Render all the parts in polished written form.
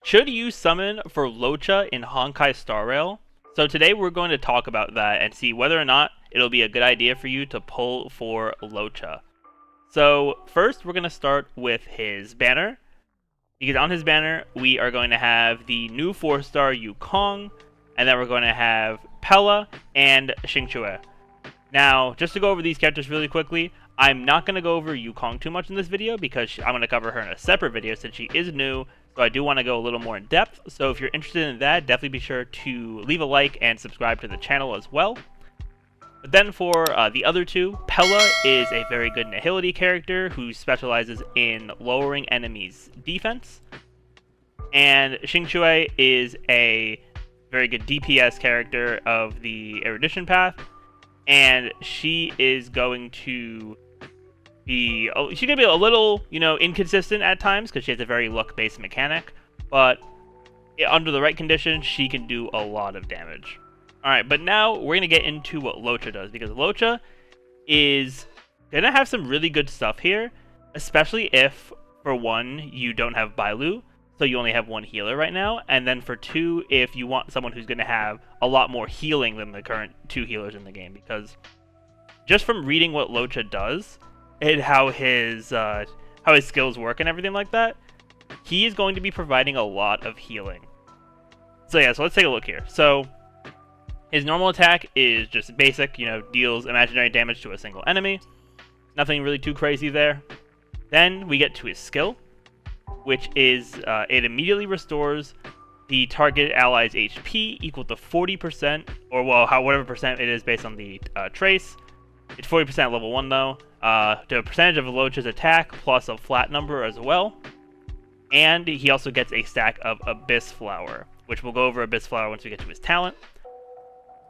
Should you summon for Luocha in Honkai Star Rail? So today we're going to talk about that and see whether or not it'll be a good idea for you to pull for Luocha. So first we're going to start with his banner, because on his banner we are going to have the new 4-star Yukong, and then we're going to have Pella and Xingqiu. Now, just to go over these characters really quickly, I'm not going to go over Yukong too much in this video because I'm going to cover her in a separate video since she is new, so I do want to go a little more in depth. So if you're interested in that, definitely be sure to leave a like and subscribe to the channel as well. But then for the other two, Pella is a very good Nihility character who specializes in lowering enemies' defense. And Xingqiu is a very good DPS character of the Erudition path. And she is going to be a little, inconsistent at times because she has a very luck-based mechanic, but under the right conditions, she can do a lot of damage. Alright, but now we're going to get into what Luocha does, because Luocha is going to have some really good stuff here, especially if, for one, you don't have Bailu, so you only have one healer right now, and then for two, if you want someone who's going to have a lot more healing than the current two healers in the game, because just from reading what Luocha does, and how his skills work and everything like that, he is going to be providing a lot of healing. So yeah, so let's take a look here. So his normal attack is just basic, deals imaginary damage to a single enemy. Nothing really too crazy there. Then we get to his skill, which is it immediately restores the target ally's HP equal to 40%, or whatever percent it is based on the trace. It's 40% at level 1 though. To a percentage of Luocha's attack plus a flat number as well. And he also gets a stack of Abyss Flower, which we'll go over Abyss Flower once we get to his talent.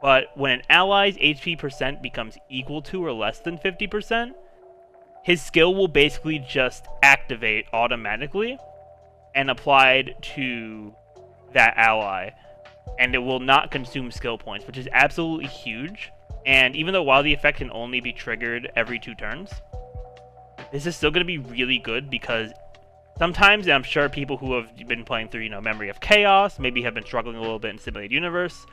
But when an ally's HP percent becomes equal to or less than 50%, his skill will basically just activate automatically and applied to that ally, and it will not consume skill points, which is absolutely huge. And even though while the effect can only be triggered every 2 turns, this is still going to be really good, because sometimes, and I'm sure people who have been playing through, Memory of Chaos, maybe have been struggling a little bit in Simulated Universe,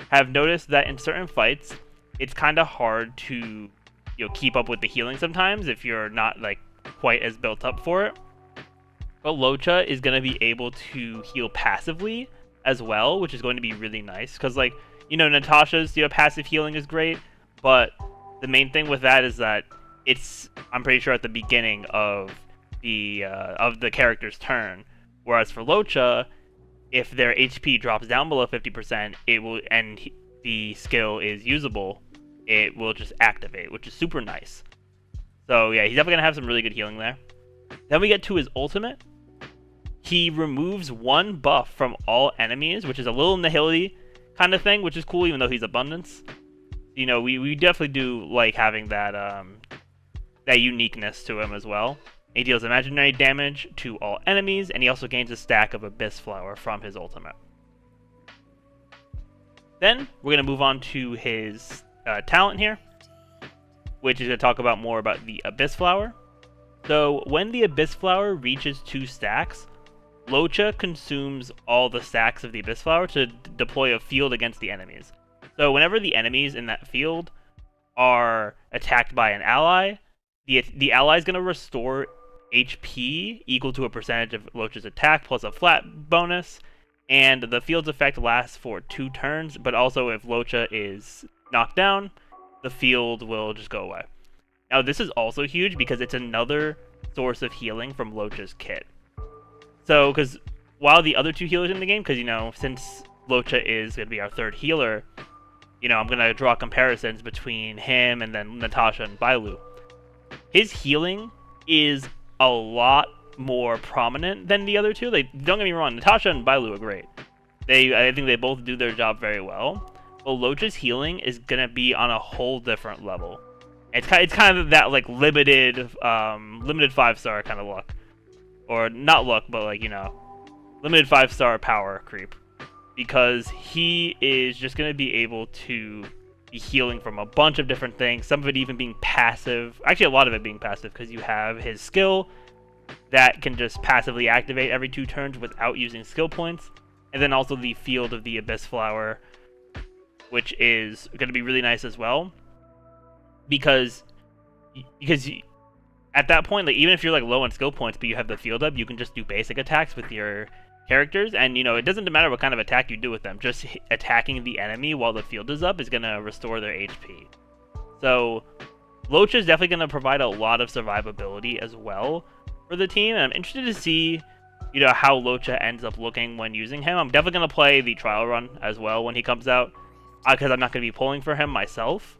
have noticed that in certain fights, it's kind of hard to keep up with the healing sometimes if you're not quite as built up for it. But Luocha is going to be able to heal passively as well, which is going to be really nice, because Natasha's passive healing is great, but the main thing with that is that I'm pretty sure at the beginning of the character's turn, whereas for Luocha, if their HP drops down below 50%, it will, and the skill is usable, it will just activate, which is super nice. So yeah, he's definitely gonna have some really good healing there. Then we get to his ultimate. He removes 1 buff from all enemies, which is a little Nihility kind of thing, which is cool, even though he's Abundance. We definitely do like having that that uniqueness to him as well. He deals imaginary damage to all enemies, and he also gains a stack of Abyss Flower from his ultimate. Then we're going to move on to his talent here, which is going to talk about more about the Abyss Flower. So when the Abyss Flower reaches 2 stacks, Luocha consumes all the stacks of the Abyss Flower to deploy a field against the enemies. So whenever the enemies in that field are attacked by an ally, the ally is going to restore HP equal to a percentage of Luocha's attack plus a flat bonus, and the field's effect lasts for 2 turns, but also if Luocha is knocked down, the field will just go away. Now this is also huge because it's another source of healing from Luocha's kit. So, because while the other 2 healers in the game, because, since Luocha is going to be our 3rd healer, I'm going to draw comparisons between him and then Natasha and Bailu. His healing is a lot more prominent than the other 2. Don't get me wrong, Natasha and Bailu are great. I think they both do their job very well. But Luocha's healing is going to be on a whole different level. It's kind of that, limited 5-star kind of luck. Or not luck, but limited 5-star power creep, because he is just going to be able to be healing from a bunch of different things, some of it even being passive, actually a lot of it being passive, because you have his skill that can just passively activate every 2 turns without using skill points. And then also the Field of the Abyss Flower, which is going to be really nice as well. Because at that point, like, even if you're like low on skill points but you have the field up, you can just do basic attacks with your characters, and you know, it doesn't matter what kind of attack you do with them. Just attacking the enemy while the field is up is going to restore their HP. So Luocha is definitely going to provide a lot of survivability as well for the team, and I'm interested to see, you know, how Luocha ends up looking when using him. I'm definitely going to play the trial run as well when he comes out, because I'm not going to be pulling for him myself.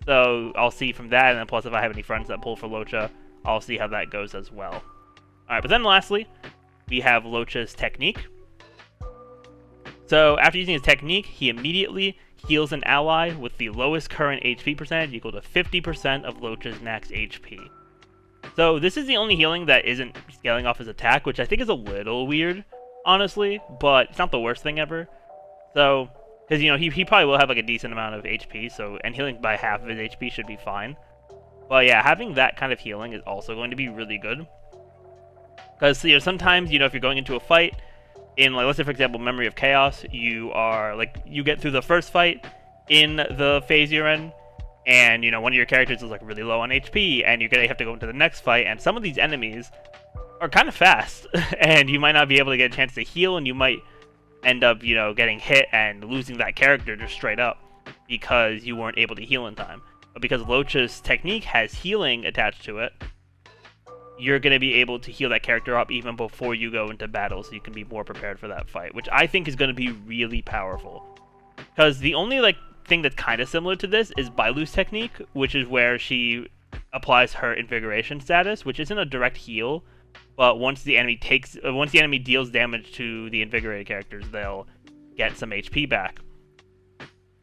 So I'll see from that, and then plus if I have any friends that pull for Luocha, I'll see how that goes as well. Alright, but then lastly, we have Luocha's technique. So after using his technique, he immediately heals an ally with the lowest current HP percentage equal to 50% of Luocha's max HP. So this is the only healing that isn't scaling off his attack, which I think is a little weird, honestly, but it's not the worst thing ever. So, because, you know, he probably will have like a decent amount of HP, so, and healing by half of his HP should be fine. But yeah, having that kind of healing is also going to be really good. Because, you know, sometimes, you know, if you're going into a fight, in, like, let's say, for example, Memory of Chaos, you are, like, you get through the first fight in the phase you're in, and, you know, one of your characters is, like, really low on HP, and you're going to have to go into the next fight, and some of these enemies are kind of fast, and you might not be able to get a chance to heal, and you might end up, you know, getting hit and losing that character just straight up, because you weren't able to heal in time. But because Luocha's technique has healing attached to it, you're going to be able to heal that character up even before you go into battle, so you can be more prepared for that fight, which I think is going to be really powerful. Because the only, like, thing that's kind of similar to this is Bailu's technique, which is where she applies her invigoration status, which isn't a direct heal, but once the enemy deals damage to the invigorated characters, they'll get some HP back.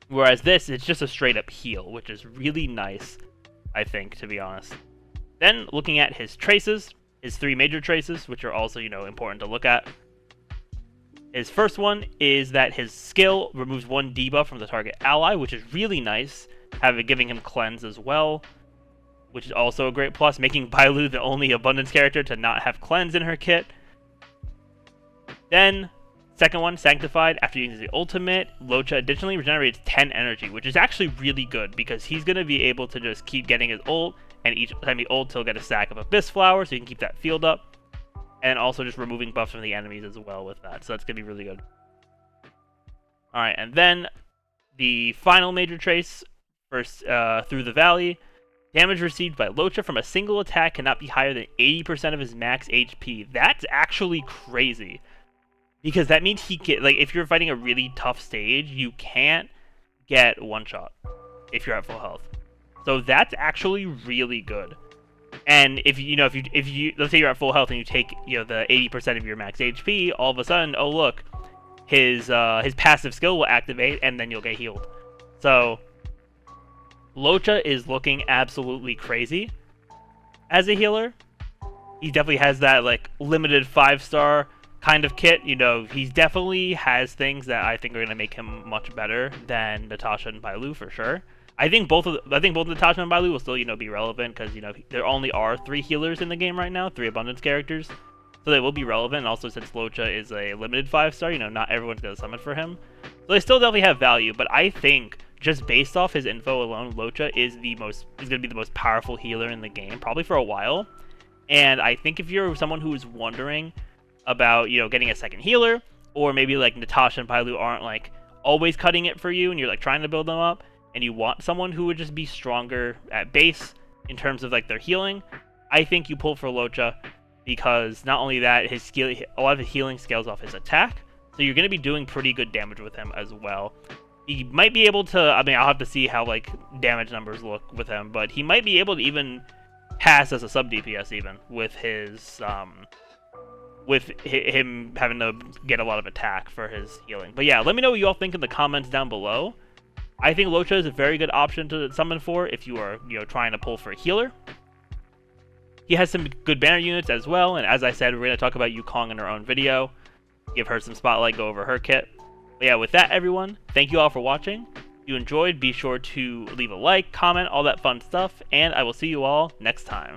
Whereas this, it's just a straight up heal, which is really nice, I think, to be honest. Then, looking at his traces, his 3 major traces, which are also, you know, important to look at. His first one is that his skill removes 1 debuff from the target ally, which is really nice, giving him cleanse as well, which is also a great plus, making Bailu the only abundance character to not have cleanse in her kit. Then, second one, Sanctified. After using the ultimate, Luocha additionally regenerates 10 energy, which is actually really good, because he's going to be able to just keep getting his ult, and each time he ults, he'll get a stack of Abyss Flower, so you can keep that field up. And also just removing buffs from the enemies as well with that, so that's going to be really good. Alright, and then the final major trace, first Through the Valley. Damage received by Luocha from a single attack cannot be higher than 80% of his max HP. That's actually crazy. Because that means he can, like, if you're fighting a really tough stage, you can't get one-shot if you're at full health. So that's actually really good. And if you know, if you let's say you're at full health and you take, you know, the 80% of your max HP, all of a sudden, oh look, his passive skill will activate, and then you'll get healed. So Luocha is looking absolutely crazy as a healer. He definitely has that, like, limited 5-star kind of kit. You know, he definitely has things that I think are going to make him much better than Natasha and Bailu for sure. I think both Natasha and Bailu will still, you know, be relevant, because, you know, there only are 3 healers in the game right now, 3 abundance characters, so they will be relevant. And also, since Luocha is a limited 5-star, you know, not everyone's going to summon for him, so they still definitely have value. But I think just based off his info alone, Luocha is going to be the most powerful healer in the game, probably for a while. And I think if you're someone who is wondering about, you know, getting a second healer, or maybe like Natasha and Bailu aren't like always cutting it for you, and you're like trying to build them up, and you want someone who would just be stronger at base in terms of like their healing, I think you pull for Luocha, because not only that, his skill, a lot of his healing scales off his attack, so you're going to be doing pretty good damage with him as well. He might be able to, I mean, I'll have to see how like damage numbers look with him, but he might be able to even pass as a sub DPS even with his him having to get a lot of attack for his healing. But yeah, let me know what you all think in the comments down below. I think Luocha is a very good option to summon for if you are, you know, trying to pull for a healer. He has some good banner units as well, and as I said, we're going to talk about Yukong in our own video. Give her some spotlight, go over her kit. But yeah, with that, everyone, thank you all for watching. If you enjoyed, be sure to leave a like, comment, all that fun stuff, and I will see you all next time.